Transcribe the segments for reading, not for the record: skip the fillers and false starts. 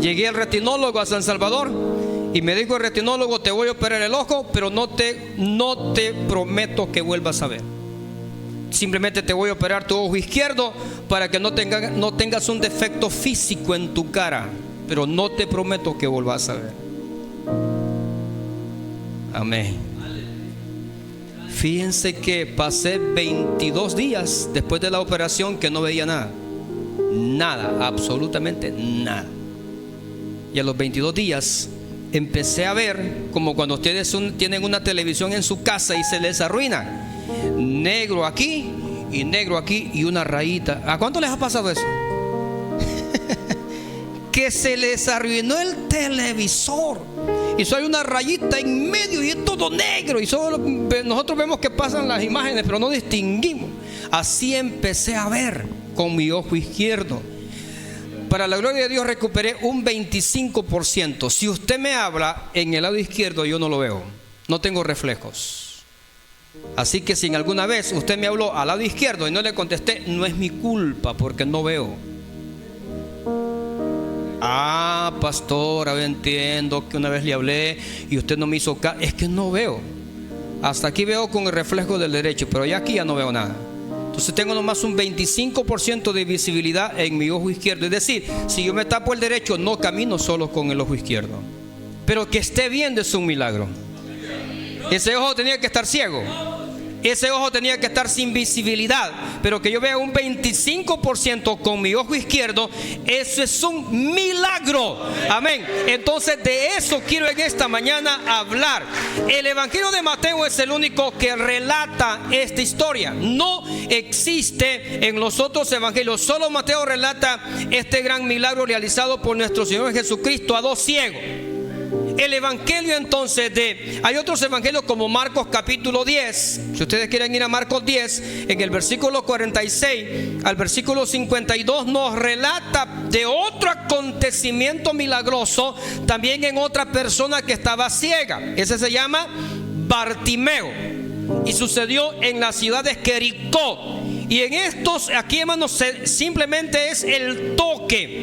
Llegué al retinólogo a San Salvador y me dijo el retinólogo: te voy a operar el ojo, pero no te prometo que vuelvas a ver. Simplemente te voy a operar tu ojo izquierdo para que no tengas un defecto físico en tu cara, pero no te prometo que vuelvas a ver. Amén. Fíjense que pasé 22 días después de la operación que no veía nada. Nada, absolutamente nada. Y a los 22 días empecé a ver, como cuando ustedes tienen una televisión en su casa y se les arruina, negro aquí y una rayita. ¿A cuánto les ha pasado eso? Que se les arruinó el televisor y solo hay una rayita en medio y es todo negro, y solo nosotros vemos que pasan las imágenes pero no distinguimos. Así empecé a ver con mi ojo izquierdo. Para la gloria de Dios recuperé un 25%. Si usted me habla en el lado izquierdo, yo no lo veo, no tengo reflejos. Así que si en alguna vez usted me habló al lado izquierdo y no le contesté, no es mi culpa, porque no veo. Ah, pastor, ahora entiendo que una vez le hablé y usted no me hizo caso. Es que no veo. Hasta aquí veo con el reflejo del derecho, pero ya aquí ya no veo nada. Entonces tengo nomás un 25% de visibilidad en mi ojo izquierdo. Es decir, si yo me tapo el derecho, no camino solo con el ojo izquierdo. Pero que esté viendo es un milagro. Ese ojo tenía que estar ciego. Ese ojo tenía que estar sin visibilidad. Pero que yo vea un 25% con mi ojo izquierdo, eso es un milagro. Amén. Entonces de eso quiero en esta mañana hablar. El Evangelio de Mateo es el único que relata esta historia. No existe en los otros evangelios. Solo Mateo relata este gran milagro realizado por nuestro Señor Jesucristo a dos ciegos. El evangelio entonces hay otros evangelios como Marcos capítulo 10. Si ustedes quieren ir a Marcos 10, en el versículo 46 al versículo 52 nos relata de otro acontecimiento milagroso también en otra persona que estaba ciega. Ese se llama Bartimeo y sucedió en la ciudad de Jericó. Y en estos, aquí hermanos, simplemente es el toque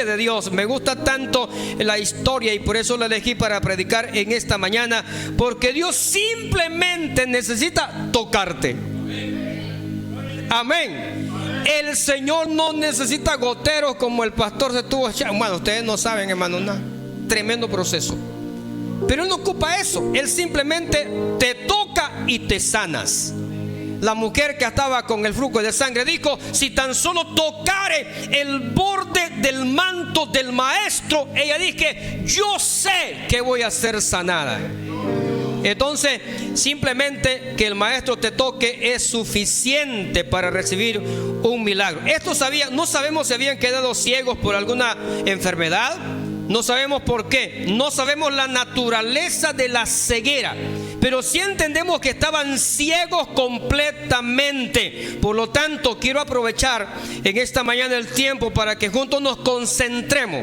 de Dios. Me gusta tanto la historia y por eso la elegí para predicar en esta mañana, porque Dios simplemente necesita tocarte. Amén. El Señor no necesita goteros como el pastor se tuvo. Bueno, ustedes no saben, hermano, un tremendo proceso. Pero Él no ocupa eso. Él simplemente te toca y te sanas. La mujer que estaba con el flujo de sangre dijo: si tan solo tocare el borde del manto del maestro, ella dije, yo sé que voy a ser sanada. Entonces simplemente que el maestro te toque es suficiente para recibir un milagro. No sabemos si habían quedado ciegos por alguna enfermedad. No sabemos por qué, no sabemos la naturaleza de la ceguera, pero sí entendemos que estaban ciegos completamente. Por lo tanto, quiero aprovechar en esta mañana el tiempo para que juntos nos concentremos.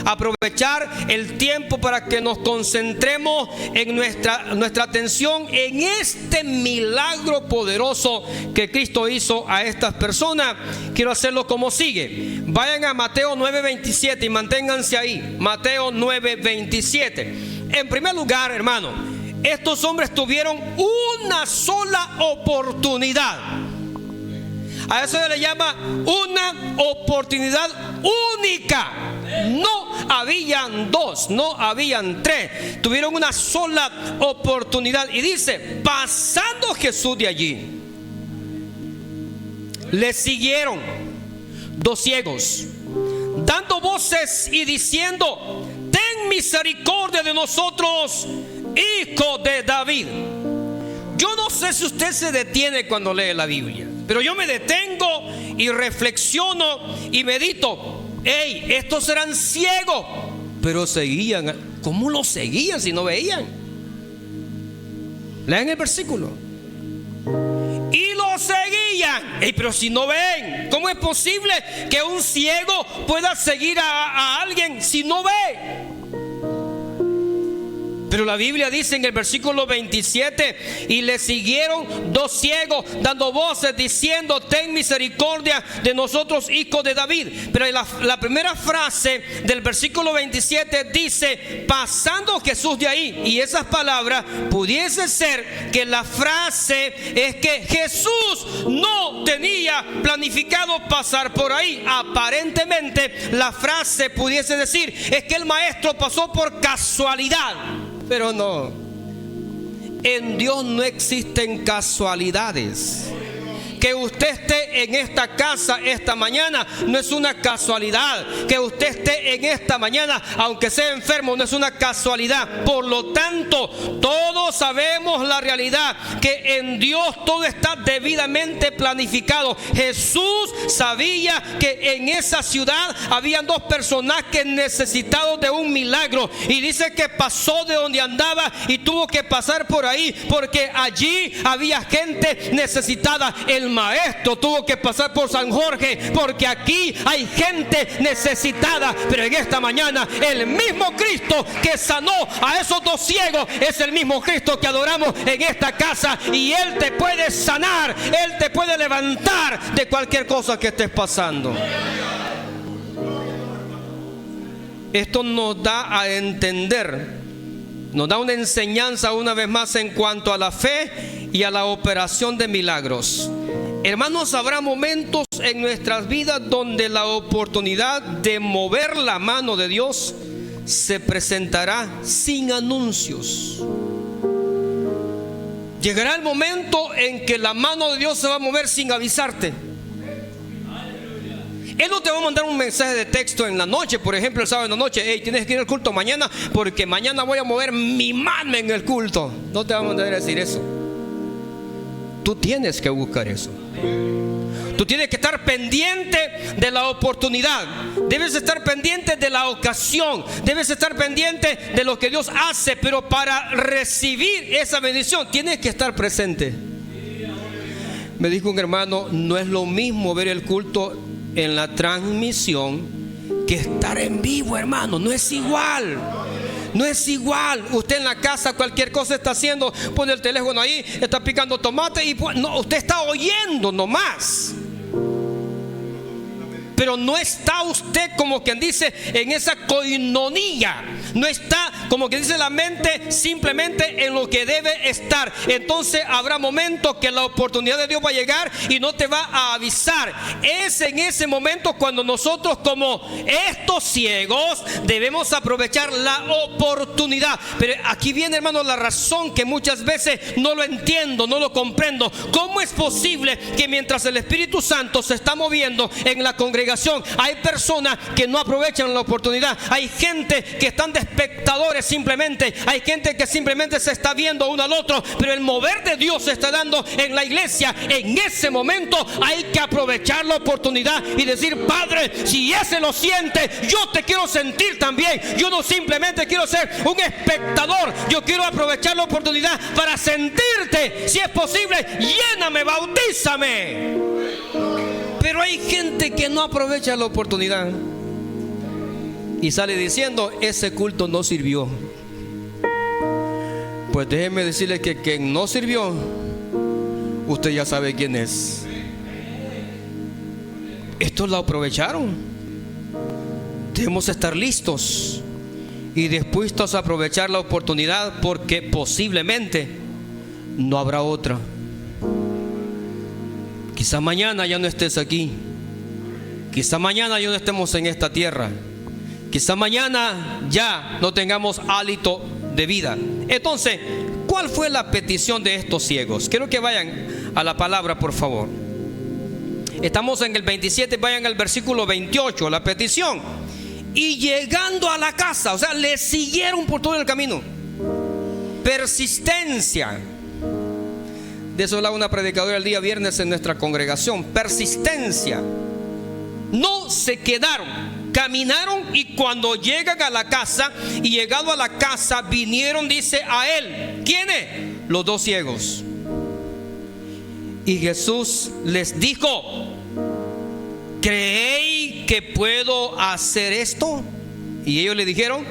Aprovechar el tiempo para que nos concentremos en nuestra atención en este milagro poderoso que Cristo hizo a estas personas. Quiero hacerlo como sigue. Vayan a Mateo 9:27 y manténganse ahí. Mateo 9:27. En primer lugar, hermano, estos hombres tuvieron una sola oportunidad. A eso se le llama una oportunidad única. No habían dos, no habían tres. Tuvieron una sola oportunidad. Y dice: pasando Jesús de allí, le siguieron dos ciegos, dando voces y diciendo: ten misericordia de nosotros, hijo de David. Yo no sé si usted se detiene cuando lee la Biblia, pero yo me detengo y reflexiono y medito. Hey, estos eran ciegos, pero seguían. ¿Cómo los seguían si no veían? Lean el versículo. Y los seguían. Hey, pero si no ven, ¿cómo es posible que un ciego pueda seguir a alguien si no ve? Pero la Biblia dice en el versículo 27: y le siguieron 2 ciegos dando voces diciendo: ten misericordia de nosotros, hijo de David. Pero la primera frase del versículo 27 dice: pasando Jesús de ahí. Y esas palabras pudiese ser que la frase es que Jesús no tenía planificado pasar por ahí. Aparentemente la frase pudiese decir es que el maestro pasó por casualidad. Pero no, en Dios no existen casualidades. Que usted esté en esta casa esta mañana no es una casualidad. Que usted esté en esta mañana, aunque sea enfermo, no es una casualidad. Por lo tanto, todos sabemos la realidad, que en Dios todo está debidamente planificado. Jesús sabía que en esa ciudad habían 2 personajes necesitados de un milagro, y dice que pasó de donde andaba y tuvo que pasar por ahí, porque allí había gente necesitada. El maestro tuvo que pasar por San Jorge, porque aquí hay gente necesitada. Pero en esta mañana el mismo Cristo que sanó a esos 2 ciegos es el mismo Cristo que adoramos en esta casa, y Él te puede sanar, Él te puede levantar de cualquier cosa que estés pasando. Esto nos da a entender, nos da una enseñanza una vez más en cuanto a la fe y a la operación de milagros. Hermanos, habrá momentos en nuestras vidas donde la oportunidad de mover la mano de Dios se presentará sin anuncios. Llegará el momento en que la mano de Dios se va a mover sin avisarte. Él no te va a mandar un mensaje de texto en la noche, por ejemplo, el sábado en la noche: hey, tienes que ir al culto mañana, porque mañana voy a mover mi mano en el culto. No te va a mandar a decir eso. Tú tienes que buscar eso. Tú tienes que estar pendiente de la oportunidad. Debes estar pendiente de la ocasión. Debes estar pendiente de lo que Dios hace. Pero para recibir esa bendición tienes que estar presente. Me dijo un hermano: no es lo mismo ver el culto en la transmisión que estar en vivo, hermano. No es igual. No es igual. Usted en la casa cualquier cosa está haciendo, pone el teléfono ahí, está picando tomate y no, usted está oyendo nomás. Pero no está usted, como quien dice, en esa coinonía. No está, como que dice la mente, simplemente en lo que debe estar. Entonces habrá momentos que la oportunidad de Dios va a llegar y no te va a avisar. Es en ese momento cuando nosotros, como estos ciegos, debemos aprovechar la oportunidad. Pero aquí viene, hermano, la razón que muchas veces no lo entiendo, no lo comprendo. ¿Cómo es posible que mientras el Espíritu Santo se está moviendo en la congregación, hay personas que no aprovechan la oportunidad? Hay gente que están de espectadores simplemente. Hay gente que simplemente se está viendo uno al otro. Pero el mover de Dios se está dando en la iglesia. En ese momento hay que aprovechar la oportunidad y decir: Padre, si ese lo siente, yo te quiero sentir también. Yo no simplemente quiero ser un espectador. Yo quiero aprovechar la oportunidad para sentirte. Si es posible, lléname, bautízame. Pero hay gente que no aprovecha la oportunidad y sale diciendo: ese culto no sirvió. Pues déjeme decirle que quien no sirvió, usted ya sabe quién es. Estos la aprovecharon. Debemos estar listos y dispuestos a aprovechar la oportunidad, porque posiblemente no habrá otra. Quizá mañana ya no estés aquí. Quizá mañana ya no estemos en esta tierra. Quizá mañana ya no tengamos hálito de vida. Entonces, ¿cuál fue la petición de estos ciegos? Quiero que vayan a la palabra, por favor. Estamos en el 27, vayan al versículo 28, la petición. Y llegando a la casa, o sea, le siguieron por todo el camino. Persistencia. De eso hablaba una predicadora el día viernes en nuestra congregación. Persistencia. No se quedaron, caminaron, y cuando llegan a la casa, y llegado a la casa, vinieron, dice, a él. ¿Quiénes? Los 2 ciegos. Y Jesús les dijo: ¿creéis que puedo hacer esto? Y ellos le dijeron: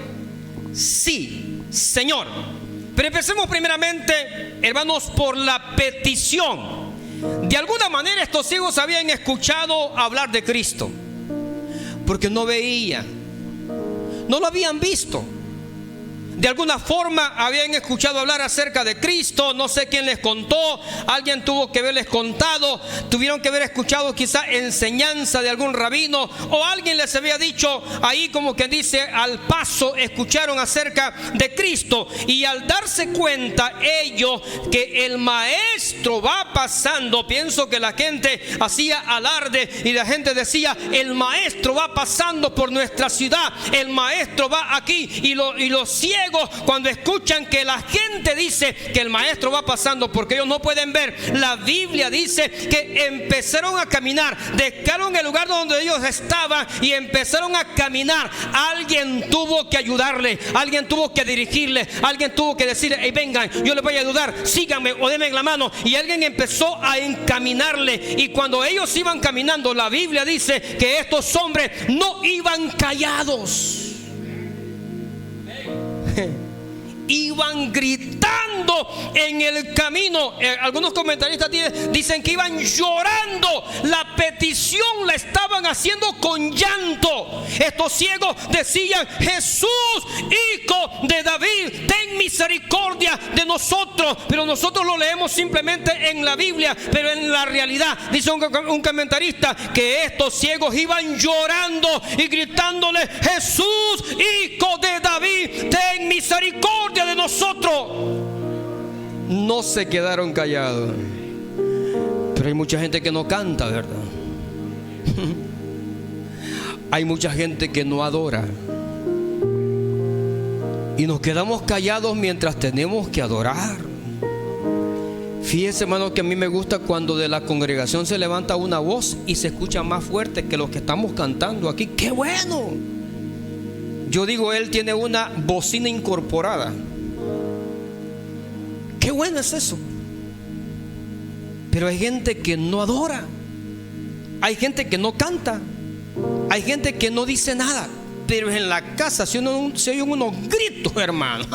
sí, Señor. Pero empecemos primeramente, hermanos, por la petición. De alguna manera estos ciegos habían escuchado hablar de Cristo, porque no veían, no lo habían visto. De alguna forma habían escuchado hablar acerca de Cristo. No sé quién les contó. Alguien tuvo que haberles contado. Tuvieron que haber escuchado quizá enseñanza de algún rabino, o alguien les había dicho ahí, como que dice, al paso escucharon acerca de Cristo. Y al darse cuenta ellos que el maestro va pasando, pienso que la gente hacía alarde y la gente decía: el maestro va pasando por nuestra ciudad, el maestro va aquí. Y los ciegos, cuando escuchan que la gente dice que el maestro va pasando, porque ellos no pueden ver, la Biblia dice que empezaron a caminar, dejaron el lugar donde ellos estaban y empezaron a caminar. Alguien tuvo que ayudarle, alguien tuvo que dirigirle, alguien tuvo que decirle: hey, vengan, yo les voy a ayudar, síganme o denme la mano. Y alguien empezó a encaminarle. Y cuando ellos iban caminando, la Biblia dice que estos hombres no iban callados. Iban gritando en el camino. Algunos comentaristas dicen que iban llorando. La petición la estaban haciendo con llanto. Estos ciegos decían: Jesús, Hijo de David, ten misericordia de nosotros. Pero nosotros lo leemos simplemente en la Biblia, pero en la realidad, dice un comentarista, que estos ciegos iban llorando y gritándole: Jesús, Hijo de David, ten misericordia de nosotros. No se quedaron callados. Pero hay mucha gente que no canta, ¿verdad? Hay mucha gente que no adora. Y nos quedamos callados mientras tenemos que adorar. Fíjese, hermano, que a mí me gusta cuando de la congregación se levanta una voz y se escucha más fuerte que los que estamos cantando aquí. ¡Qué bueno! Yo digo, él tiene una bocina incorporada. Qué bueno es eso. Pero hay gente que no adora, hay gente que no canta, hay gente que no dice nada. Pero en la casa se oyen unos gritos, hermano.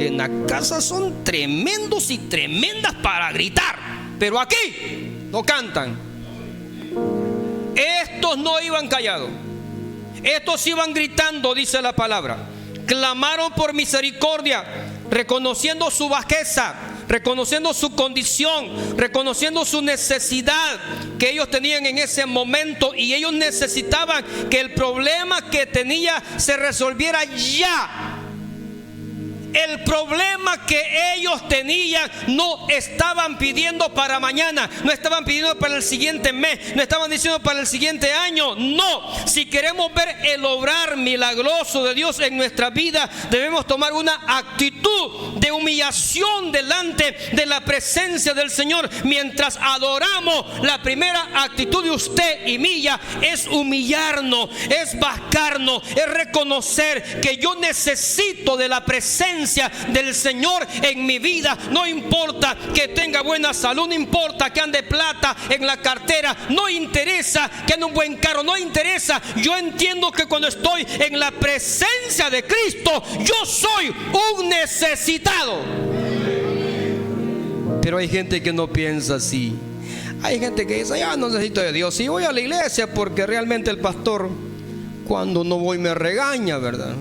En la casa son tremendos y tremendas para gritar, pero aquí no cantan. Estos no iban callados, estos iban gritando, dice la palabra. Clamaron por misericordia, reconociendo su bajeza, reconociendo su condición, reconociendo su necesidad que ellos tenían en ese momento. Y ellos necesitaban que el problema que tenía se resolviera ya. El problema que ellos tenían no estaban pidiendo para mañana, no estaban pidiendo para el siguiente mes, no estaban diciendo para el siguiente año. No, si queremos ver el obrar milagroso de Dios en nuestra vida, debemos tomar una actitud de humillación delante de la presencia del Señor. Mientras adoramos, la primera actitud de usted y mía es humillarnos, es bajarnos, es reconocer que yo necesito de la presencia del Señor en mi vida. No importa que tenga buena salud, no importa que ande plata en la cartera, no interesa que ande un buen carro, no interesa. Yo entiendo que cuando estoy en la presencia de Cristo, yo soy un necesitado. Pero hay gente que no piensa así. Hay gente que dice: ya no necesito de Dios. Sí, voy a la iglesia porque realmente el pastor, cuando no voy, me regaña, ¿verdad?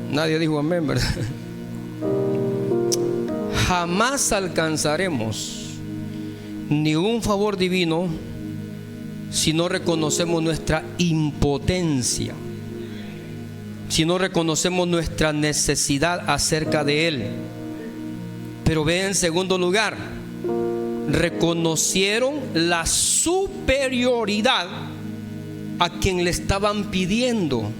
Nadie dijo amén, ¿verdad? Jamás alcanzaremos ningún favor divino si no reconocemos nuestra impotencia, si no reconocemos nuestra necesidad acerca de Él. Pero ve, en segundo lugar, reconocieron la superioridad a quien le estaban pidiendo.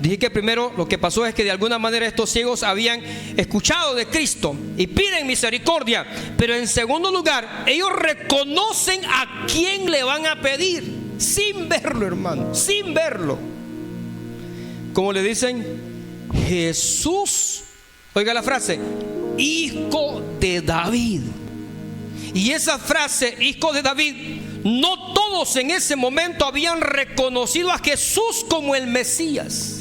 Dije que primero lo que pasó es que de alguna manera estos ciegos habían escuchado de Cristo y piden misericordia. Pero en segundo lugar, ellos reconocen a quién le van a pedir, sin verlo, hermano, sin verlo. Como le dicen: Jesús, oiga la frase, Hijo de David. Y esa frase, Hijo de David, no todos en ese momento habían reconocido a Jesús como el Mesías.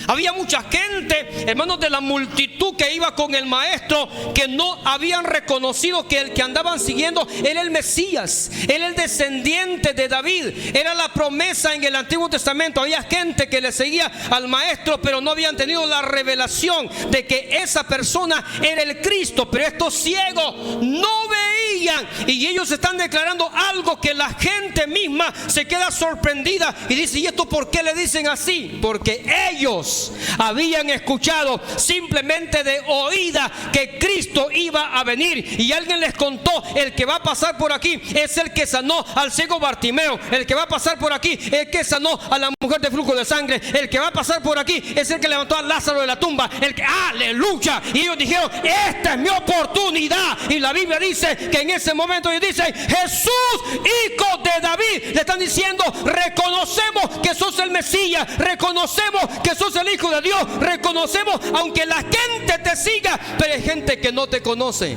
Había mucha gente, hermanos, de la multitud que iba con el maestro, que no habían reconocido que el que andaban siguiendo era el Mesías, era el descendiente de David, era la promesa en el Antiguo Testamento. Había gente que le seguía al maestro, pero no habían tenido la revelación de que esa persona era el Cristo. Pero estos ciegos no veían, y ellos están declarando algo que la gente misma se queda sorprendida y dice: ¿y esto por qué le dicen así? Porque ellos habían escuchado simplemente de oída que Cristo iba a venir, y alguien les contó: el que va a pasar por aquí es el que sanó al ciego Bartimeo, el que va a pasar por aquí es el que sanó a la mujer de flujo de sangre, el que va a pasar por aquí es el que levantó a Lázaro de la tumba, el que, aleluya. Y ellos dijeron: esta es mi oportunidad. Y la Biblia dice que en ese momento ellos dicen: Jesús, hijo de David. Le están diciendo: reconocemos que sos el Mesías, reconocemos que sos el Hijo de Dios, reconocemos, aunque la gente te siga, pero hay gente que no te conoce.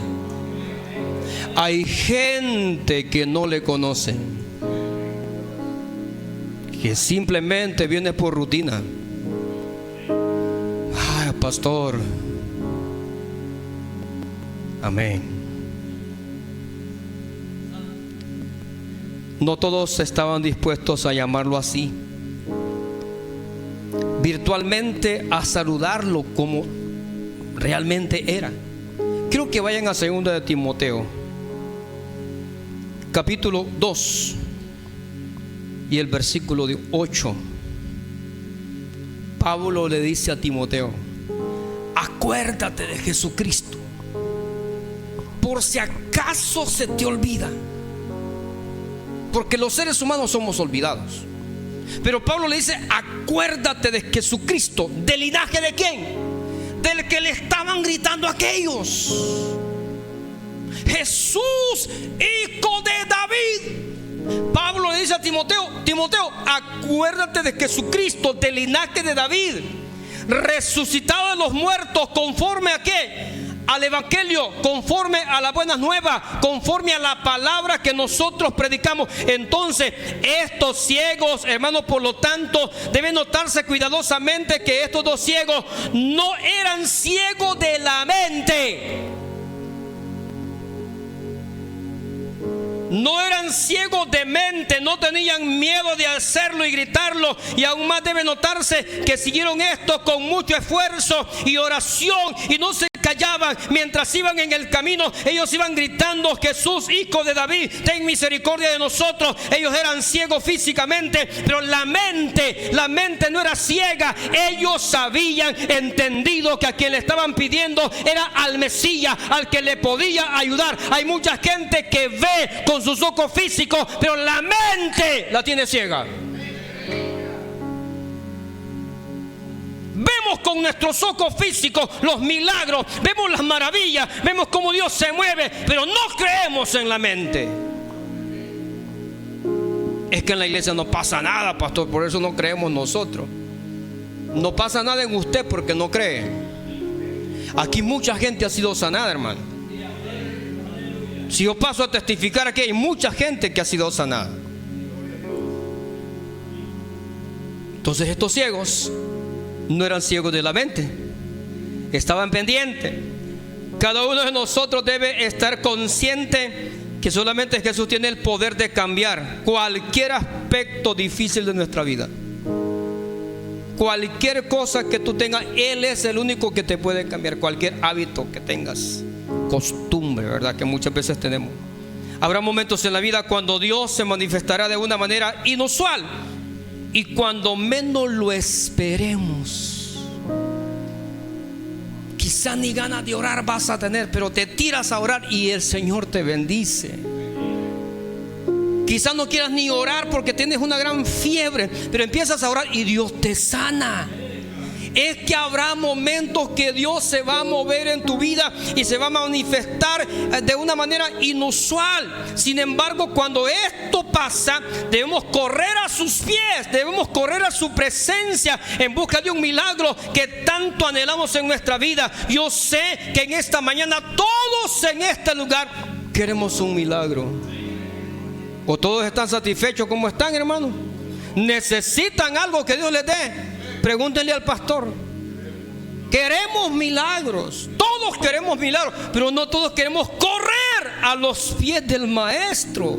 Hay gente que no le conoce, que simplemente viene por rutina. Ay, pastor, amén. No todos estaban dispuestos a llamarlo así, virtualmente a saludarlo como realmente era. Quiero que vayan a 2 de Timoteo, capítulo 2 y el versículo 8. Pablo le dice a Timoteo: acuérdate de Jesucristo, por si acaso se te olvida, porque los seres humanos somos olvidados. Pero Pablo le dice: acuérdate de Jesucristo. ¿Del linaje de quién? Del que le estaban gritando aquellos: Jesús, hijo de David. Pablo le dice a Timoteo: Timoteo, acuérdate de Jesucristo, del linaje de David, resucitado de los muertos, conforme a qué? Al evangelio, conforme a la buena nueva, conforme a la palabra que nosotros predicamos. Entonces, estos ciegos, hermanos, por lo tanto, deben notarse cuidadosamente que estos dos ciegos no eran ciegos de la mente. No eran ciegos de mente, no tenían miedo de hacerlo y gritarlo. Y aún más debe notarse que siguieron esto con mucho esfuerzo y oración, y no se callaban. Mientras iban en el camino, ellos iban gritando: Jesús, hijo de David, ten misericordia de nosotros. Ellos eran ciegos físicamente, pero la mente no era ciega. Ellos habían entendido que a quien le estaban pidiendo era al Mesías, al que le podía ayudar. Hay mucha gente que ve con sus ojos físicos, pero la mente la tiene ciega. Vemos con nuestros ojos físicos los milagros, vemos las maravillas, vemos cómo Dios se mueve, pero no creemos en la mente. Es que en la iglesia no pasa nada, pastor, por eso no creemos nosotros. No pasa nada en usted porque no cree. Aquí mucha gente ha sido sanada, hermano. Si yo paso a testificar, aquí hay mucha gente que ha sido sanada. Entonces estos ciegos no eran ciegos de la mente, estaban pendientes. Cada uno de nosotros debe estar consciente que solamente Jesús tiene el poder de cambiar cualquier aspecto difícil de nuestra vida. Cualquier cosa que tú tengas, Él es el único que te puede cambiar. Cualquier hábito que tengas, costumbre, ¿verdad?, que muchas veces tenemos. Habrá momentos en la vida cuando Dios se manifestará de una manera inusual, y cuando menos lo esperemos. Quizá ni ganas de orar vas a tener, pero te tiras a orar y el Señor te bendice. Quizás no quieras ni orar porque tienes una gran fiebre, pero empiezas a orar y Dios te sana. Es que habrá momentos que Dios se va a mover en tu vida y se va a manifestar de una manera inusual. Sin embargo, cuando esto pasa, debemos correr a sus pies, debemos correr a su presencia en busca de un milagro que tanto anhelamos en nuestra vida. Yo sé que en esta mañana todos en este lugar queremos un milagro. ¿O todos están satisfechos como están, hermanos? ¿Necesitan algo que Dios les dé? Pregúntenle al pastor. Queremos milagros. Todos queremos milagros, pero no todos queremos correr a los pies del Maestro.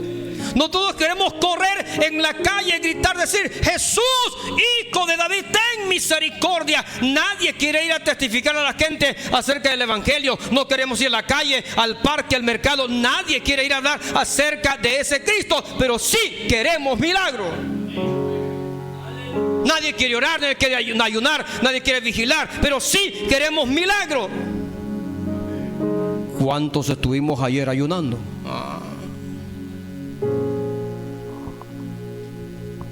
No todos queremos correr en la calle y gritar, decir: Jesús, Hijo de David, ten misericordia. Nadie quiere ir a testificar a la gente acerca del Evangelio. No queremos ir a la calle, al parque, al mercado. Nadie quiere ir a hablar acerca de ese Cristo, pero sí queremos milagros. Nadie quiere orar, nadie quiere ayunar, nadie quiere vigilar, pero sí queremos milagros. ¿Cuántos estuvimos ayer ayunando?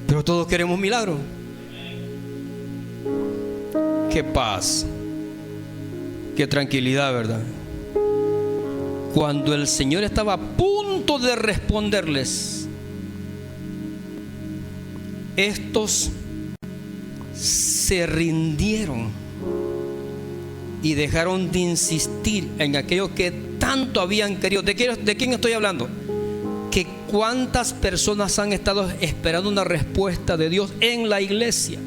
Pero todos queremos milagros. Qué paz, qué tranquilidad, ¿verdad? Cuando el Señor estaba a punto de responderles, estos se rindieron y dejaron de insistir en aquello que tanto habían querido. ¿De quién estoy hablando? Que cuántas personas han estado esperando una respuesta de Dios en la iglesia.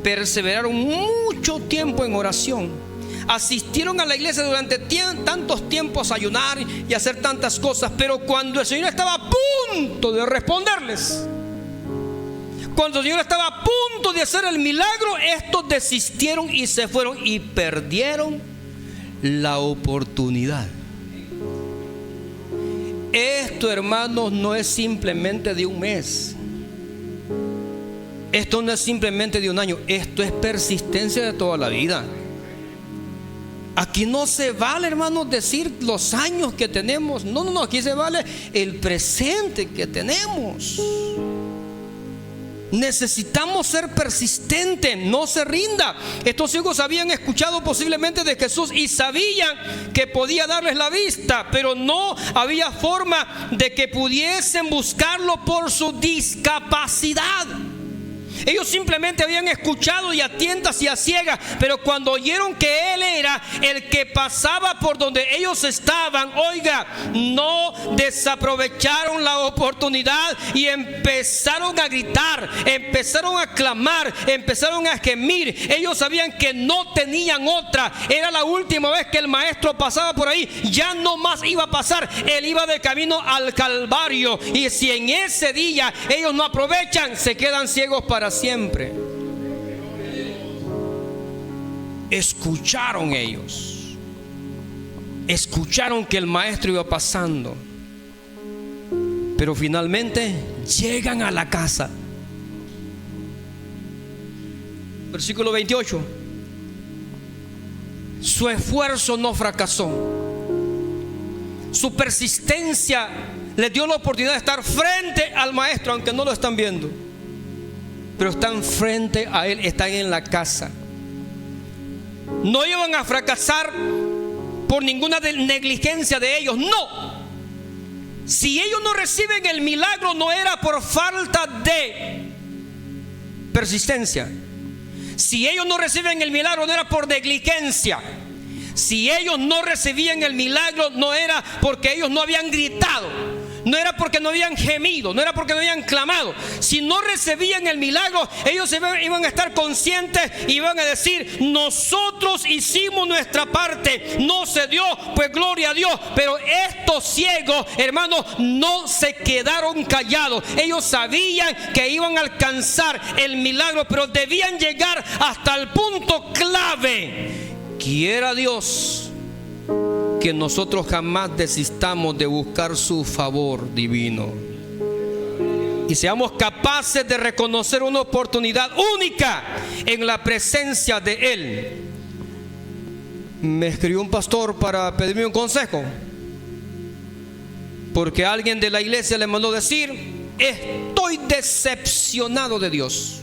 Perseveraron mucho tiempo en oración, asistieron a la iglesia durante tantos tiempos a ayunar y hacer tantas cosas, pero cuando el Señor estaba a punto de responderles, cuando el Señor estaba a punto de hacer el milagro, estos desistieron y se fueron y perdieron la oportunidad. Esto, hermanos, no es simplemente de un mes. Esto no es simplemente de un año. Esto es persistencia de toda la vida. Aquí no se vale, hermanos, decir los años que tenemos. No, aquí se vale el presente que tenemos. Necesitamos ser persistentes, no se rinda. Estos hijos habían escuchado posiblemente de Jesús y sabían que podía darles la vista, pero no había forma de que pudiesen buscarlo por su discapacidad. Ellos simplemente habían escuchado y a tientas y a ciegas, pero cuando oyeron que Él era el que pasaba por donde ellos estaban, oiga, no desaprovecharon la oportunidad y empezaron a gritar, empezaron a clamar, empezaron a gemir. Ellos sabían que no tenían otra. Era la última vez que el Maestro pasaba por ahí. Ya no más iba a pasar. Él iba de camino al Calvario. Y si en ese día ellos no aprovechan, se quedan ciegos para siempre. Escucharon ellos, escucharon que el Maestro iba pasando, pero finalmente llegan a la casa. Versículo 28. Su esfuerzo no fracasó. Su persistencia les dio la oportunidad de estar frente al Maestro, aunque no lo están viendo, pero están frente a Él, están en la casa. No iban a fracasar por ninguna negligencia de ellos, no. Si ellos no reciben el milagro, no era por falta de persistencia. Si ellos no reciben el milagro, no era por negligencia. Si ellos no recibían el milagro, no era porque ellos no habían gritado, no era porque no habían gemido, no era porque no habían clamado. Si no recibían el milagro, ellos iban a estar conscientes y iban a decir: nosotros hicimos nuestra parte, no se dio, pues gloria a Dios. Pero estos ciegos, hermanos, no se quedaron callados. Ellos sabían que iban a alcanzar el milagro, pero debían llegar hasta el punto clave. Quiera Dios que nosotros jamás desistamos de buscar su favor divino y seamos capaces de reconocer una oportunidad única en la presencia de Él. Me escribió un pastor para pedirme un consejo, porque alguien de la iglesia le mandó decir: estoy decepcionado de Dios.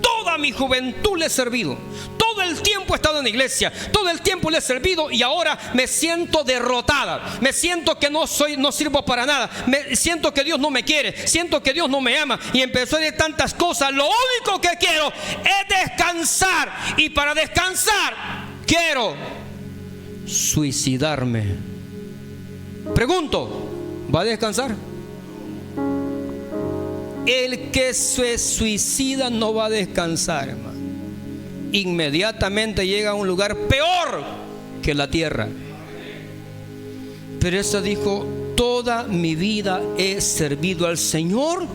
Toda mi juventud le he servido, todo el tiempo he estado en la iglesia, todo el tiempo le he servido, y ahora me siento derrotada, me siento que no sirvo para nada, me siento que Dios no me quiere, siento que Dios no me ama, y empezó a decir tantas cosas. Lo único que quiero es descansar, y para descansar quiero suicidarme. Pregunto, ¿va a descansar? El que se suicida no va a descansar, hermano. Inmediatamente llega a un lugar peor que la tierra. Pero esta dijo: toda mi vida he servido al Señor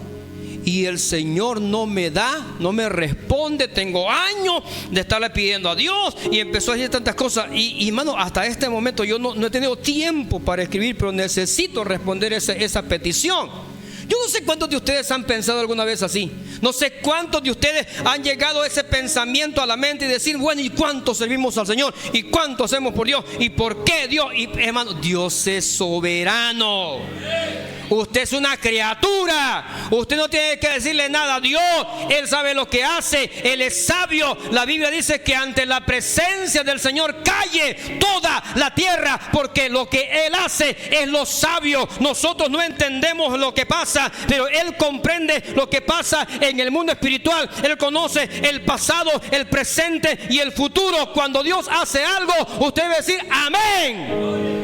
y el Señor no me da, no me responde. Tengo años de estarle pidiendo a Dios, y empezó a decir tantas cosas. Y hermano, hasta este momento yo no he tenido tiempo para escribir, pero necesito responder esa petición. Yo no sé cuántos de ustedes han pensado alguna vez así. No sé cuántos de ustedes han llegado a ese pensamiento a la mente y decir: bueno, ¿y cuánto servimos al Señor? ¿Y cuánto hacemos por Dios? ¿Y por qué Dios? Y hermano, Dios es soberano. Usted es una criatura. Usted no tiene que decirle nada a Dios. Él sabe lo que hace. Él es sabio. La Biblia dice que ante la presencia del Señor calle toda la tierra, porque lo que Él hace es lo sabio. Nosotros no entendemos lo que pasa, pero Él comprende lo que pasa en el mundo espiritual. Él conoce el pasado, el presente y el futuro. Cuando Dios hace algo, usted debe decir amén.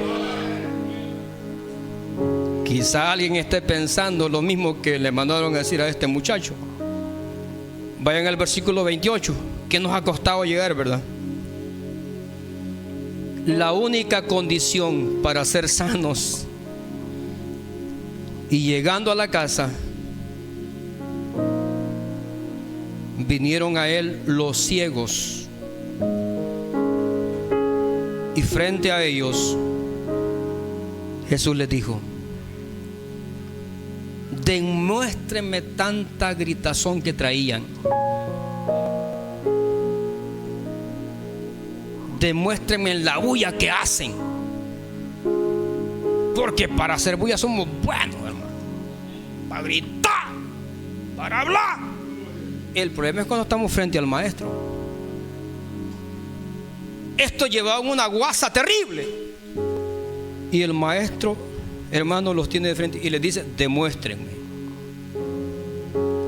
Quizá alguien esté pensando lo mismo que le mandaron a decir a este muchacho. Vayan al versículo 28, que nos ha costado llegar, ¿verdad? La única condición para ser sanos. Y llegando a la casa, vinieron a él los ciegos, y frente a ellos Jesús les dijo: demuéstrenme tanta gritazón que traían. Demuéstrenme la bulla que hacen. Porque para hacer bulla somos buenos, hermano. Para gritar, para hablar. El problema es cuando estamos frente al maestro. Esto llevaba una guasa terrible. Y el maestro, hermano, los tiene de frente y les dice: demuéstrenme.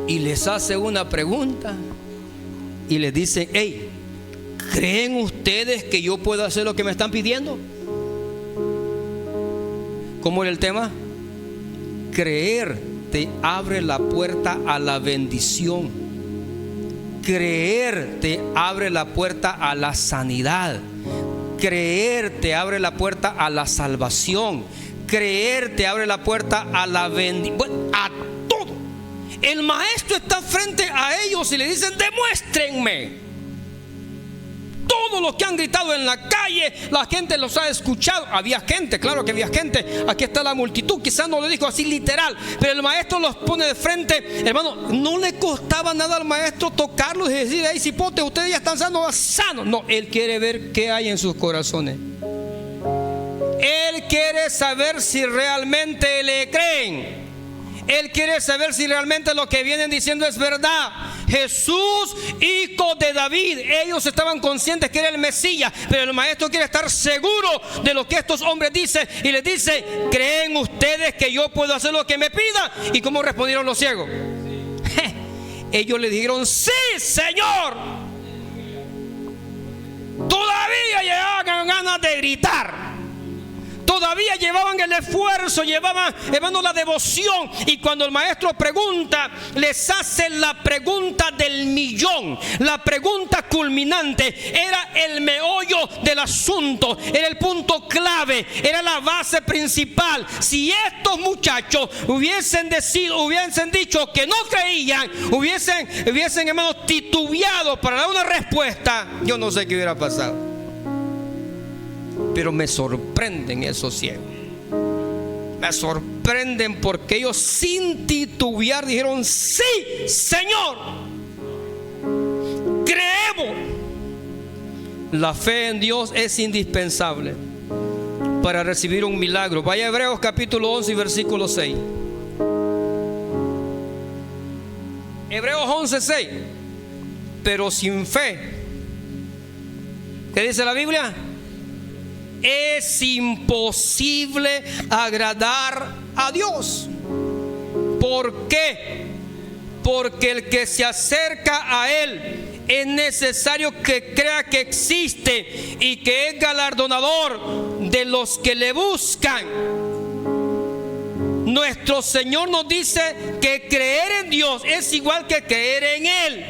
Y les hace una pregunta y les dice: hey, ¿creen ustedes que yo puedo hacer lo que me están pidiendo? ¿Cómo era el tema? Creer te abre la puerta a la bendición. Creer te abre la puerta a la sanidad. Creer te abre la puerta a la salvación. Creer te abre la puerta a la bendición, bueno, a todo. El maestro está frente a ellos y le dicen: demuéstrenme. Todos los que han gritado en la calle, la gente los ha escuchado. Había gente, claro que había gente. Aquí está la multitud. Quizás no lo dijo así literal, pero el maestro los pone de frente. Hermano, no le costaba nada al maestro tocarlos y decir: hey, cipote, ustedes ya están sanos. No, él quiere ver qué hay en sus corazones. Él quiere saber si realmente le creen. Él quiere saber si realmente lo que vienen diciendo es verdad. Jesús, hijo de David. Ellos estaban conscientes que era el Mesías, pero el maestro quiere estar seguro de lo que estos hombres dicen. Y les dice: ¿creen ustedes que yo puedo hacer lo que me pida? ¿Y cómo respondieron los ciegos? Ellos le dijeron: sí, Señor. Todavía llevaban ganas de gritar. Todavía llevaban el esfuerzo, llevaban, hermano, la devoción. Y cuando el maestro pregunta, les hace la pregunta del millón, la pregunta culminante. Era el meollo del asunto, era el punto clave, era la base principal. Si estos muchachos hubiesen dicho que no creían, hubiesen, hermano, titubeado para dar una respuesta, yo no sé qué hubiera pasado. Pero me sorprenden esos ciegos. Me sorprenden porque ellos, sin titubear, dijeron: sí, Señor, creemos. La fe en Dios es indispensable para recibir un milagro. Vaya a Hebreos capítulo 11 y versículo 6. Hebreos 11, 6. Pero sin fe, ¿qué dice la Biblia? Es imposible agradar a Dios. ¿Por qué? Porque el que se acerca a Él es necesario que crea que existe y que es galardonador de los que le buscan. nuestro Señor nos dice que creer en Dios es igual que creer en Él.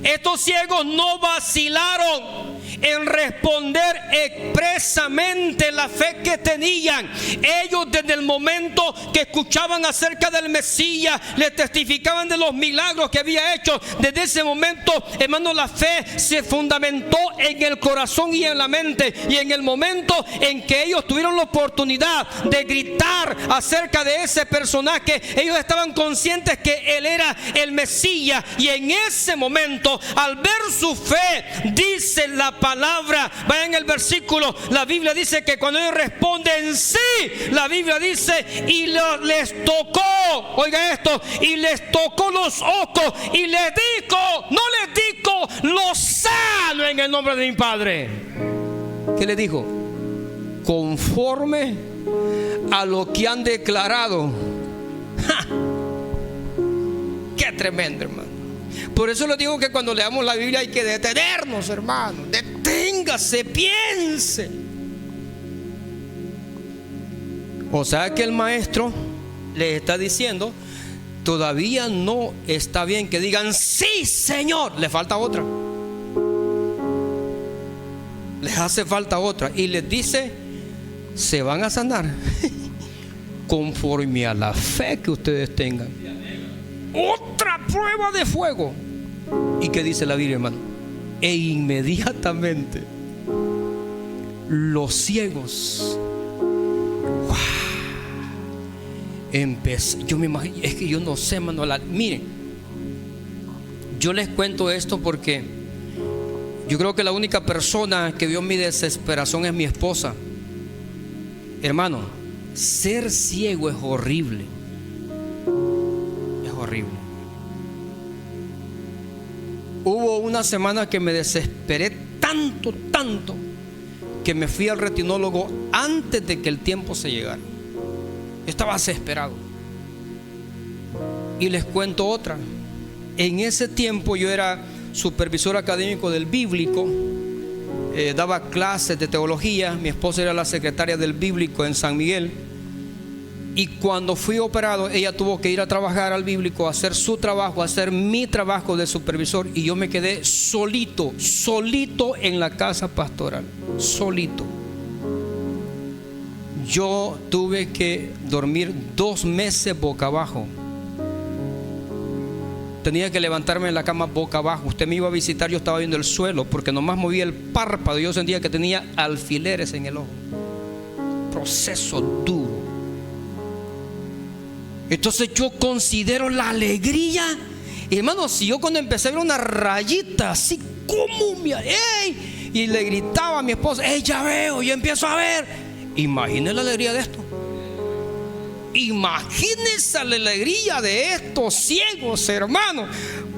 Estos ciegos no vacilaron en responder expresamente la fe que tenían. Ellos, desde el momento que escuchaban acerca del Mesías, le testificaban de los milagros que había hecho. Desde ese momento, hermano, la fe se fundamentó en el corazón y en la mente. Y en el momento en que ellos tuvieron la oportunidad de gritar acerca de ese personaje, ellos estaban conscientes que Él era el Mesías. Y en ese momento, al ver su fe, dice la palabra, vaya en el versículo, la Biblia dice que cuando ellos responden sí, la Biblia dice, y les tocó, oiga esto, y les tocó los ojos, y les dijo, no les dijo, lo sano en el nombre de mi Padre. ¿Qué les dijo? Conforme a lo que han declarado. ¡Ja! ¡Qué tremendo, hermano! Por eso les digo que cuando leamos la Biblia hay que detenernos, hermano. Deténgase, piense. O sea que el maestro les está diciendo, todavía no está bien que digan sí, Señor. Le falta otra. Les hace falta otra. Y les dice, se van a sanar conforme a la fe que ustedes tengan. Otra prueba de fuego. ¿Y qué dice la Biblia, hermano? E inmediatamente los ciegos, ¡wow!, yo me imagino, es que yo no sé, hermano. Miren, yo les cuento esto porque yo creo que la única persona que vio mi desesperación es mi esposa. Hermano, ser ciego es horrible. Es horrible. Hubo una semana que me desesperé tanto que me fui al retinólogo antes de que el tiempo se llegara. Estaba desesperado. Y les cuento otra. En ese tiempo yo era supervisor académico del bíblico, daba clases de teología. Mi esposa era la secretaria del bíblico en San Miguel. Y cuando fui operado, ella tuvo que ir a trabajar al bíblico, a hacer su trabajo, a hacer mi trabajo de supervisor. Y yo me quedé solito en la casa pastoral, solito. Yo tuve que dormir 2 meses boca abajo. Tenía que levantarme en la cama boca abajo. Usted me iba a visitar, yo estaba viendo el suelo, porque nomás movía el párpado. Yo sentía que tenía alfileres en el ojo. Proceso duro. Entonces yo considero la alegría, hermano, si yo cuando empecé a ver una rayita así como ¡ey! Y le gritaba a mi esposa, ¡ey, ya veo! Yo empiezo a ver. Imagínese la alegría de esto. Imagínense la alegría de estos ciegos, hermano.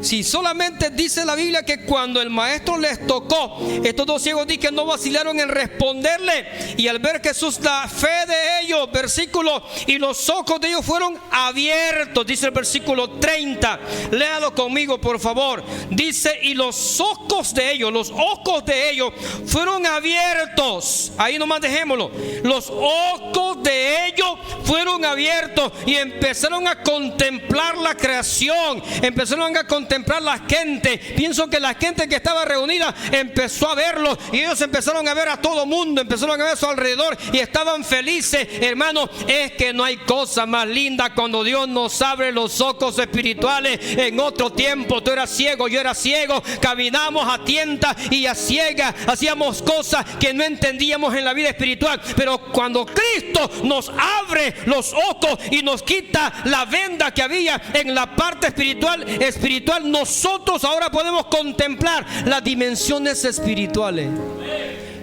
Si solamente dice la Biblia que cuando el maestro les tocó, estos 2 ciegos di que no vacilaron en responderle. Y al ver Jesús, la fe de ellos, versículo, y los ojos de ellos fueron abiertos, dice el versículo 30. Léalo conmigo, por favor. Dice, y los ojos de ellos fueron abiertos. Ahí nomás dejémoslo. Los ojos de ellos fueron abiertos y empezaron a contemplar la creación, empezaron a contemplar la gente. Pienso que la gente que estaba reunida empezó a verlo, y ellos empezaron a ver a todo mundo, empezaron a ver a su alrededor y estaban felices. Hermano, es que no hay cosa más linda cuando Dios nos abre los ojos espirituales. En otro tiempo tú eras ciego, yo era ciego, caminamos a tientas y a ciegas, hacíamos cosas que no entendíamos en la vida espiritual. Pero cuando Cristo nos abre los ojos y nos quita la venda que había en la parte espiritual, nosotros ahora podemos contemplar las dimensiones espirituales.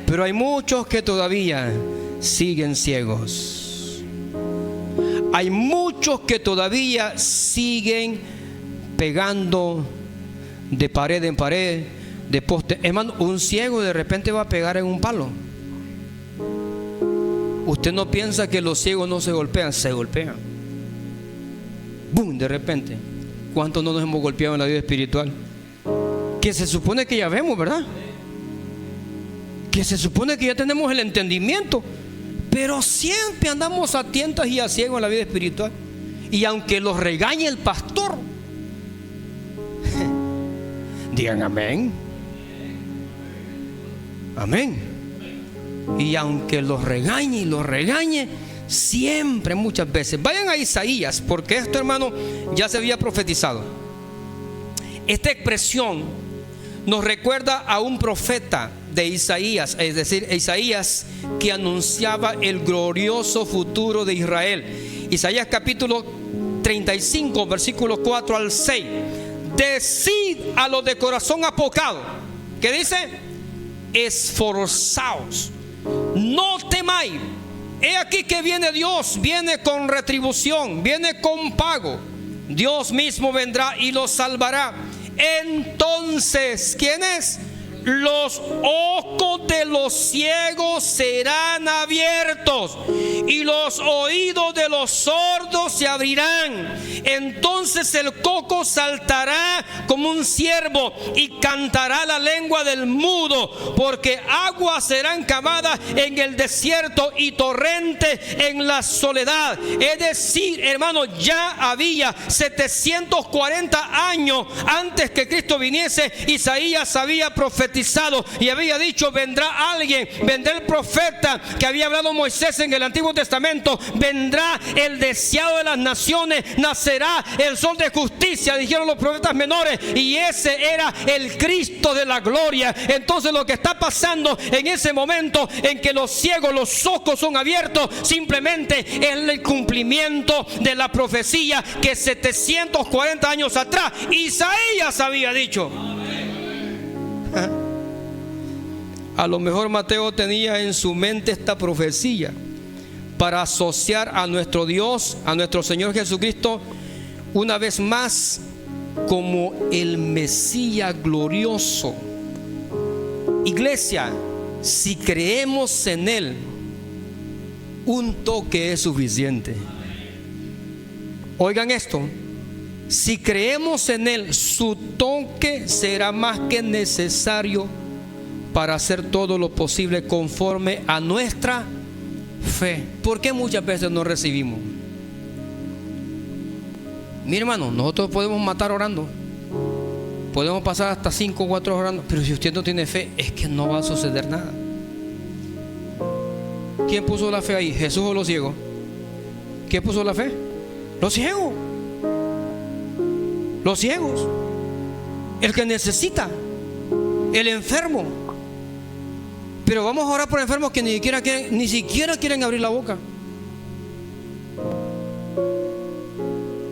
Pero hay muchos que todavía siguen ciegos. Hay muchos que todavía siguen pegando de pared en pared, de poste. Hermano, un ciego de repente va a pegar en un palo. Usted no piensa que los ciegos no se golpean, se golpean. ¡Bum! De repente. ¿Cuántos no nos hemos golpeado en la vida espiritual? Que se supone que ya vemos, ¿verdad? Que se supone que ya tenemos el entendimiento, pero siempre andamos atentos y a ciego en la vida espiritual. Y aunque los regañe el pastor, digan amén. Amén. Y aunque los regañe, siempre, muchas veces. Vayan a Isaías, porque esto, hermano, ya se había profetizado. Esta expresión nos recuerda a un profeta de Isaías, es decir, Isaías, que anunciaba el glorioso futuro de Israel. Isaías capítulo 35, versículos 4 al 6. Decid a los de corazón apocado, ¿qué dice? Esforzaos, no temáis. He aquí que viene Dios, viene con retribución, viene con pago. Dios mismo vendrá y los salvará. Entonces, ¿quién es? Los ojos de los ciegos serán abiertos y los oídos de los sordos se abrirán. Entonces el coco saltará como un ciervo y cantará la lengua del mudo, porque aguas serán cavadas en el desierto y torrentes en la soledad. Es decir, hermano, ya había 740 años antes que Cristo viniese. Isaías había profetizado y había dicho: vendrá alguien, vendrá el profeta que había hablado Moisés en el Antiguo Testamento, vendrá el deseado de las naciones, nacerá el sol de justicia, dijeron los profetas menores, y ese era el Cristo de la gloria. Entonces lo que está pasando en ese momento en que los ciegos, los ojos son abiertos, simplemente es el cumplimiento de la profecía que 740 años atrás Isaías había dicho. A lo mejor Mateo tenía en su mente esta profecía para asociar a nuestro Dios, a nuestro Señor Jesucristo, una vez más como el Mesías glorioso. Iglesia, si creemos en Él, un toque es suficiente. Oigan esto: si creemos en Él, su toque será más que necesario para hacer todo lo posible conforme a nuestra fe. ¿Por qué muchas veces no recibimos? Mi hermano, nosotros podemos matar orando, podemos pasar hasta 5 o 4 horas orando, pero si usted no tiene fe, es que no va a suceder nada. ¿Quién puso la fe ahí? ¿Jesús o los ciegos? ¿Quién puso la fe? Los ciegos. Los ciegos. El que necesita, el enfermo. Pero vamos a orar por enfermos que ni siquiera quieren abrir la boca.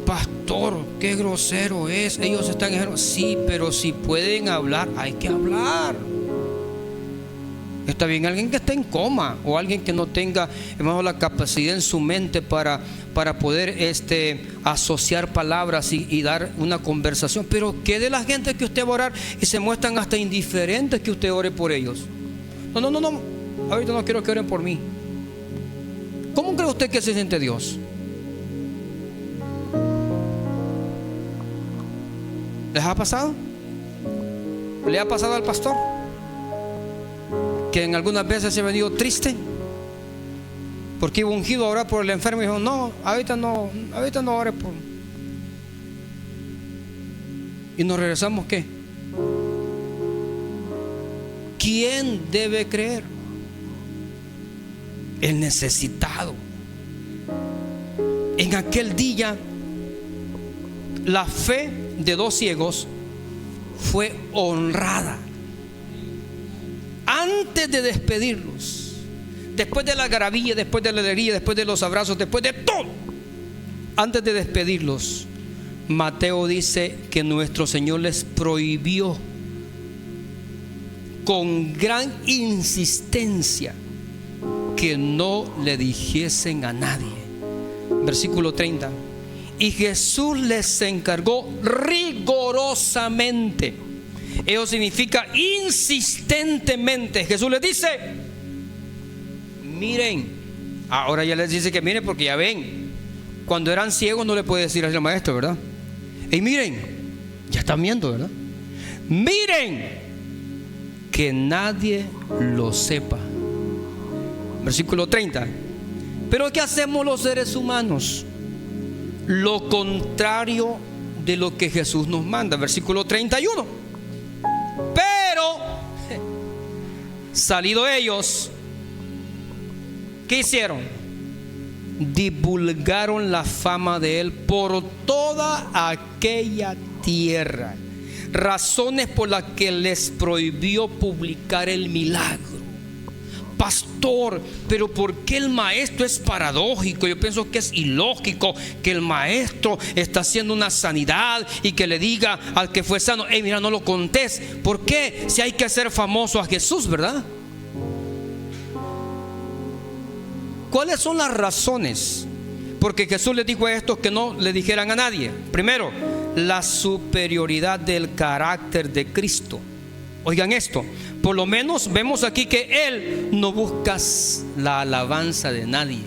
Pastor, qué grosero es. Ellos están enfermos. Sí, pero si pueden hablar, hay que hablar. Está bien alguien que está en coma, o alguien que no tenga, hermano, la capacidad en su mente para poder asociar palabras y dar una conversación. Pero ¿qué de la gente que usted va a orar y se muestran hasta indiferentes que usted ore por ellos? No, ahorita no quiero que oren por mí. ¿Cómo cree usted que se siente Dios? ¿Les ha pasado? ¿Le ha pasado al pastor que en algunas veces se ha venido triste porque iba ungido a orar por el enfermo y dijo: no, ahorita no ore por... Y nos regresamos, ¿qué? ¿Quién debe creer? El necesitado. En aquel día, la fe de 2 ciegos fue honrada. Antes de despedirlos, después de la algarabía, después de la alegría, después de los abrazos, después de todo, antes de despedirlos, Mateo dice que nuestro Señor les prohibió con gran insistencia que no le dijesen a nadie. Versículo 30. Y Jesús les encargó rigorosamente. Eso significa insistentemente. Jesús les dice: miren. Ahora ya les dice que miren, porque ya ven, cuando eran ciegos no le puede decir al maestro, ¿verdad? Y miren, ya están viendo, ¿verdad? Miren, que nadie lo sepa. Versículo 30. Pero ¿qué hacemos los seres humanos? Lo contrario de lo que Jesús nos manda. Versículo 31. Pero salido ellos, ¿qué hicieron? Divulgaron la fama de él por toda aquella tierra. Razones por las que les prohibió publicar el milagro. Pastor, pero ¿por qué el maestro es paradójico? Yo pienso que es ilógico que el maestro está haciendo una sanidad y que le diga al que fue sano: hey, mira, no lo contés. ¿Por qué? Si hay que hacer famoso a Jesús, ¿verdad? ¿Cuáles son las razones? Porque Jesús les dijo a estos que no le dijeran a nadie. Primero, la superioridad del carácter de Cristo. Oigan esto, por lo menos vemos aquí que Él no busca la alabanza de nadie.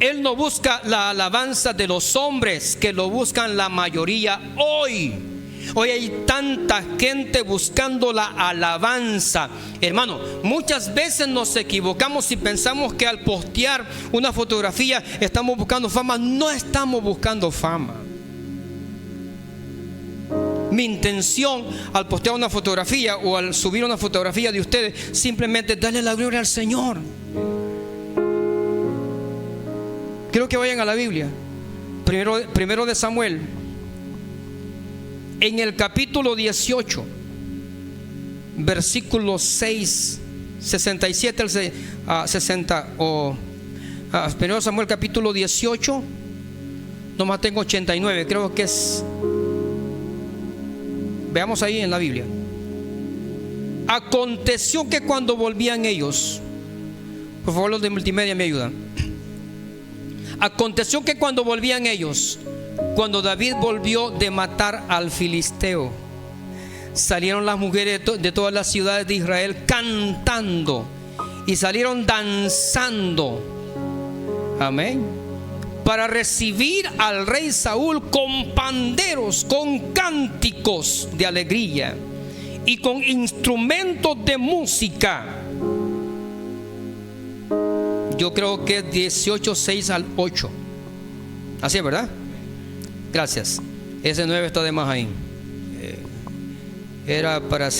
Él no busca la alabanza de los hombres, que lo buscan la mayoría hoy. Hoy hay tanta gente buscando la alabanza. Hermano, muchas veces nos equivocamos y pensamos que al postear una fotografía estamos buscando fama. No estamos buscando fama. Mi intención al postear una fotografía o al subir una fotografía de ustedes, simplemente darle la gloria al Señor. Quiero que vayan a la Biblia. Primero de Samuel, en el capítulo 18, versículo 6, 67 al 60, primero de Samuel capítulo 18, nomás tengo 89, creo que es. Veamos ahí en la Biblia. Aconteció que cuando volvían ellos, por favor los de multimedia me ayudan. Aconteció que cuando volvían ellos, cuando David volvió de matar al filisteo, salieron las mujeres de todas las ciudades de Israel cantando y salieron danzando. Amén. Para recibir al rey Saúl con panderos, con cánticos de alegría y con instrumentos de música. Yo creo que es 18, 6 al 8. Así es, ¿verdad? Gracias. Ese 9 está de más ahí. Era para...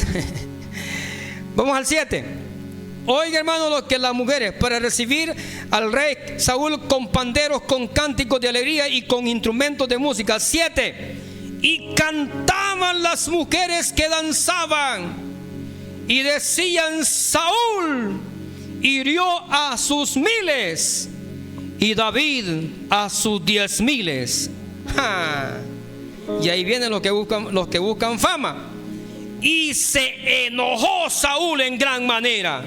Vamos al 7. Oiga, hermano, lo que las mujeres, para recibir al rey Saúl con panderos, con cánticos de alegría y con instrumentos de música. 7. Y cantaban las mujeres que danzaban y decían: Saúl hirió a sus 1000 y David a sus 10,000. Y ahí vienen los que buscan fama. Y se enojó Saúl en gran manera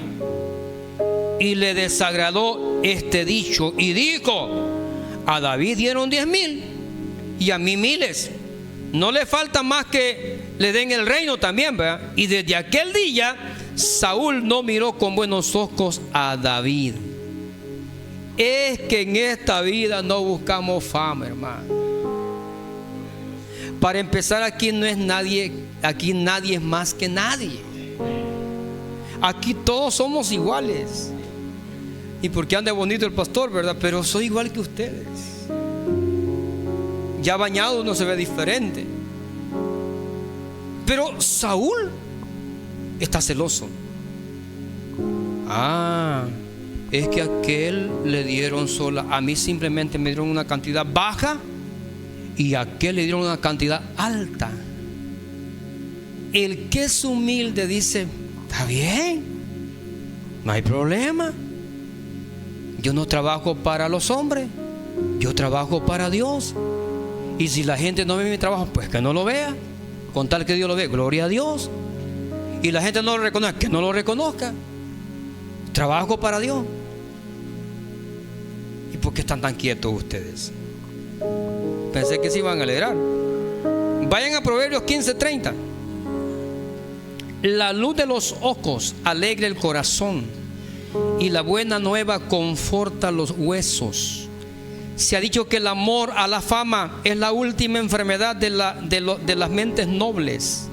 y le desagradó este dicho y dijo: a David dieron 10,000 y a mí 1000. No le falta más que le den el reino también, ¿verdad? Y desde aquel día Saúl no miró con buenos ojos a David. Es que en esta vida no buscamos fama, hermano. Para empezar, aquí no es nadie, aquí nadie es más que nadie. Aquí todos somos iguales. Y porque anda bonito el pastor, ¿verdad? Pero soy igual que ustedes. Ya bañado uno se ve diferente. Pero Saúl está celoso. Es que a aquel le dieron sola, a mí simplemente me dieron una cantidad baja y a aquel le dieron una cantidad alta. El que es humilde dice: está bien, no hay problema. Yo no trabajo para los hombres, yo trabajo para Dios. Y si la gente no ve mi trabajo, pues que no lo vea. Con tal que Dios lo ve, gloria a Dios. Y la gente no lo reconoce, que no lo reconozca. Trabajo para Dios. ¿Y por qué están tan quietos ustedes? Pensé que se iban a alegrar. Vayan a Proverbios 15:30. La luz de los ojos alegra el corazón, y la buena nueva conforta los huesos. Se ha dicho que el amor a la fama es la última enfermedad de las mentes nobles.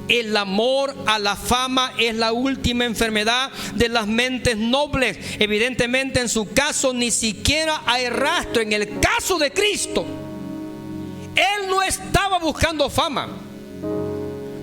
El amor a la fama es la última enfermedad de las mentes nobles. Evidentemente en su caso ni siquiera hay rastro. En el caso de Cristo, Él no estaba buscando fama.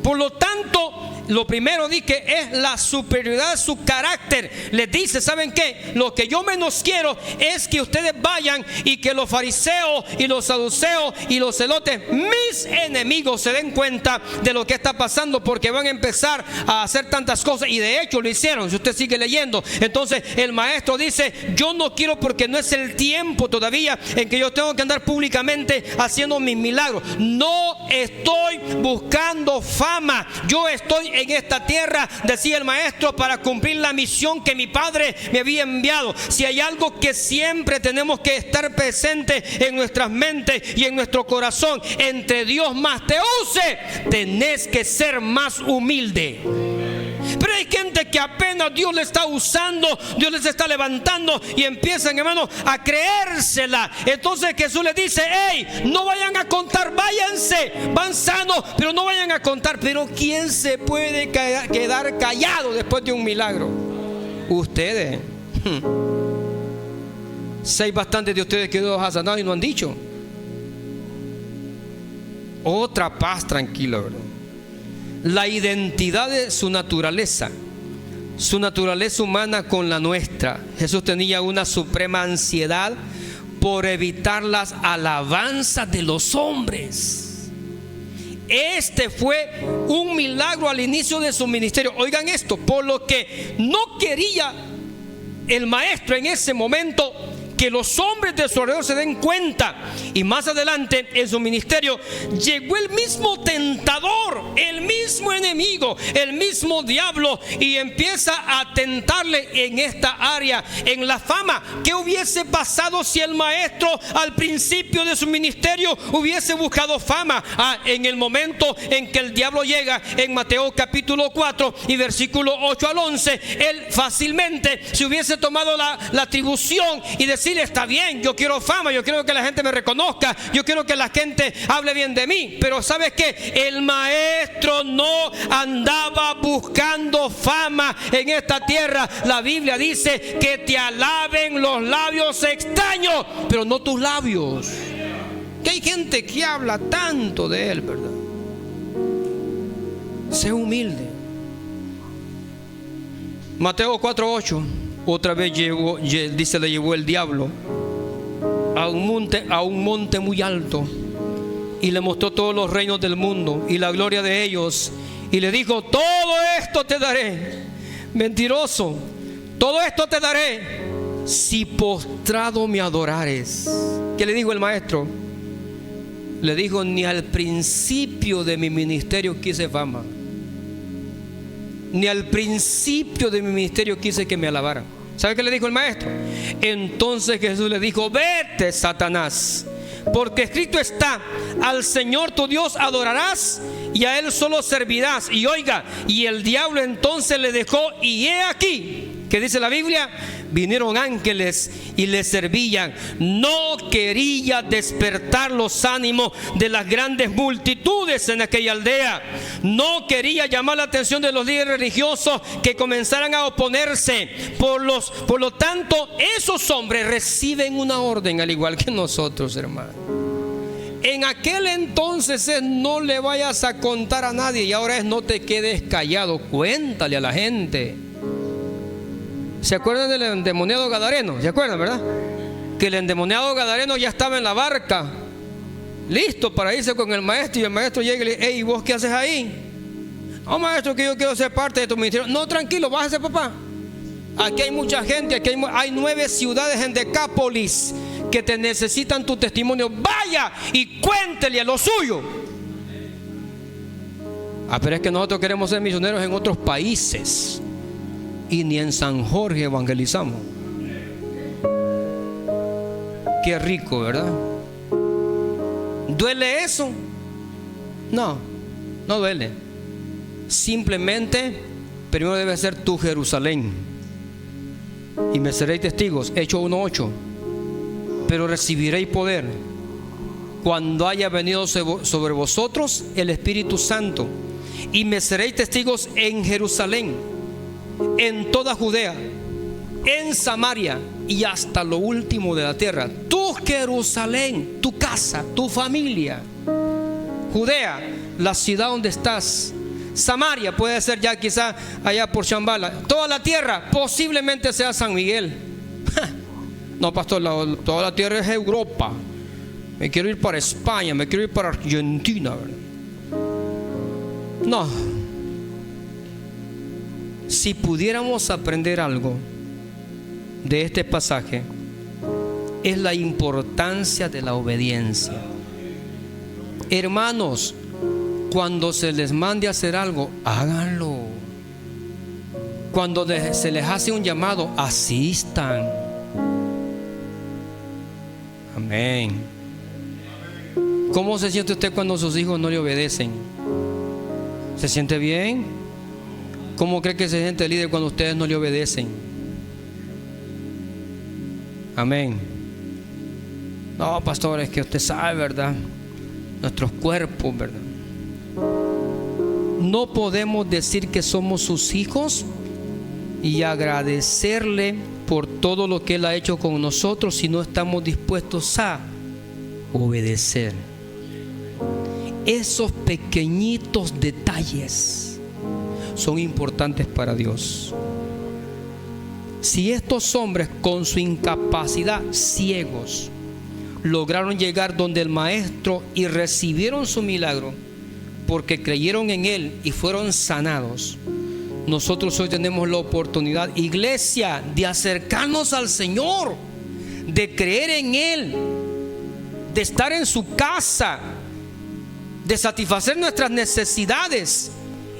Por lo tanto, lo primero que es la superioridad de su carácter. Les dice, ¿saben qué? Lo que yo menos quiero es que ustedes vayan y que los fariseos y los saduceos y los celotes, mis enemigos, se den cuenta de lo que está pasando, porque van a empezar a hacer tantas cosas. Y de hecho lo hicieron, si usted sigue leyendo. Entonces el maestro dice, yo no quiero, porque no es el tiempo todavía en que yo tengo que andar públicamente haciendo mis milagros. No estoy buscando fama. Yo estoy en esta tierra, decía el maestro, para cumplir la misión que mi Padre me había enviado. Si hay algo que siempre tenemos que estar presente en nuestras mentes y en nuestro corazón, entre Dios más te use, tenés que ser más humilde. Pero hay gente que apenas Dios le está usando, Dios les está levantando y empiezan, hermanos, a creérsela. Entonces Jesús les dice, hey, no vayan a contar, váyanse, van sanos, pero no vayan a contar. Pero ¿quién se puede quedar callado después de un milagro? Ustedes. Si hay bastantes de ustedes que Dios ha sanado y no han dicho. Otra paz tranquila, ¿verdad? La identidad de su naturaleza humana con la nuestra. Jesús tenía una suprema ansiedad por evitar las alabanzas de los hombres. Este fue un milagro al inicio de su ministerio. Oigan esto, por lo que no quería el maestro en ese momento que los hombres de su alrededor se den cuenta. Y más adelante en su ministerio llegó el mismo tentador, el mismo enemigo, el mismo diablo, y empieza a tentarle en esta área, en la fama. ¿Qué hubiese pasado si el maestro al principio de su ministerio hubiese buscado fama? En el momento en que el diablo llega en Mateo capítulo 4 y versículo 8 al 11, él fácilmente se hubiese tomado la atribución y decir, está bien, yo quiero fama, yo quiero que la gente me reconozca, yo quiero que la gente hable bien de mí. Pero ¿sabes qué? El maestro no andaba buscando fama en esta tierra. La Biblia dice que te alaben los labios extraños, pero no tus labios. Que hay gente que habla tanto de él, ¿verdad? Sé humilde. Mateo 4:8. Otra vez dice, le llevó el diablo a un monte muy alto y le mostró todos los reinos del mundo y la gloria de ellos, y le dijo, todo esto te daré, mentiroso, todo esto te daré si postrado me adorares. ¿Qué le dijo el maestro? Le dijo, ni al principio de mi ministerio quise fama, ni al principio de mi ministerio quise que me alabaran. ¿Sabe qué le dijo el maestro? Entonces Jesús le dijo, vete, Satanás, porque escrito está, al Señor tu Dios adorarás y a Él solo servirás. Y oiga, y el diablo entonces le dejó, y he aquí, ¿qué dice la Biblia? Vinieron ángeles y le servían. No quería despertar los ánimos de las grandes multitudes en aquella aldea. No quería llamar la atención de los líderes religiosos que comenzaran a oponerse. Por lo tanto, esos hombres reciben una orden al igual que nosotros, hermanos. En aquel entonces es, no le vayas a contar a nadie, y ahora es, no te quedes callado, cuéntale a la gente. ¿Se acuerdan del endemoniado gadareno? ¿Se acuerdan, verdad? Que el endemoniado gadareno ya estaba en la barca, listo para irse con el maestro, y el maestro llega y le dice, hey, ¿vos qué haces ahí? No, maestro, que yo quiero ser parte de tu ministerio. No, tranquilo, bájese, papá. Aquí hay mucha gente, aquí hay 9 ciudades en Decápolis que te necesitan tu testimonio. Vaya y cuéntele a lo suyo. Pero es que nosotros queremos ser misioneros en otros países y ni en San Jorge evangelizamos. Qué rico, ¿verdad? ¿Duele eso? No, no duele. Simplemente primero debe ser tu Jerusalén, y me seréis testigos, Hechos 1:8. Pero recibiréis poder cuando haya venido sobre vosotros el Espíritu Santo, Y me seréis testigos en Jerusalén, en toda Judea, en Samaria y hasta lo último de la tierra. Tu Jerusalén, tu casa, tu familia. Judea, la ciudad donde estás. Samaria, puede ser ya quizá allá por Shambhala. Toda la tierra, posiblemente sea San Miguel. No, pastor, toda la tierra es Europa. Me quiero ir para España, me quiero ir para Argentina, ¿verdad? No. Si pudiéramos aprender algo de este pasaje, es la importancia de la obediencia. Hermanos, cuando se les mande a hacer algo, háganlo. Cuando se les hace un llamado, asistan. Amén. ¿Cómo se siente usted cuando sus hijos no le obedecen? ¿Se siente bien? ¿Cómo cree que se siente el líder cuando ustedes no le obedecen? Amén. No, pastor, es que usted sabe, ¿verdad? Nuestros cuerpos, ¿verdad? No podemos decir que somos sus hijos y agradecerle por todo lo que Él ha hecho con nosotros si no estamos dispuestos a obedecer. Esos pequeñitos detalles son importantes para Dios. Si estos hombres, con su incapacidad, ciegos, lograron llegar donde el maestro y recibieron su milagro porque creyeron en Él y fueron sanados, nosotros hoy tenemos la oportunidad, iglesia, de acercarnos al Señor, de creer en Él, de estar en su casa, de satisfacer nuestras necesidades.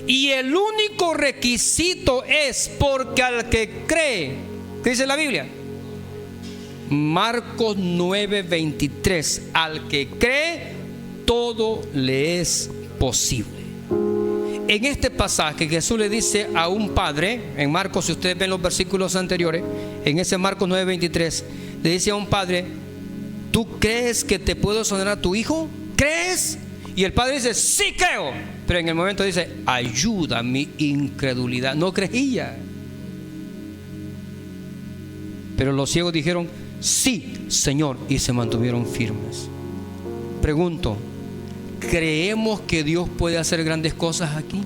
Y el único requisito es porque al que cree, ¿qué dice la Biblia? Marcos 9:23, al que cree, todo le es posible. En este pasaje Jesús le dice a un padre, en Marcos, si ustedes ven los versículos anteriores, en ese Marcos 9:23, le dice a un padre: ¿tú crees que te puedo sanar a tu hijo? ¿Crees? Y el padre dice: sí creo. Pero en el momento dice: ayuda mi incredulidad. No creía. Pero los ciegos dijeron: sí, Señor, y se mantuvieron firmes. Pregunto, ¿creemos que Dios puede hacer grandes cosas aquí?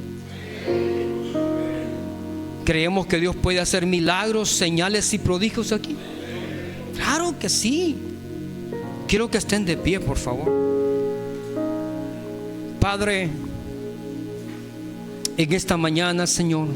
¿Creemos que Dios puede hacer milagros, señales y prodigios aquí? Claro que sí. Quiero que estén de pie, por favor. Padre, en esta mañana, Señor,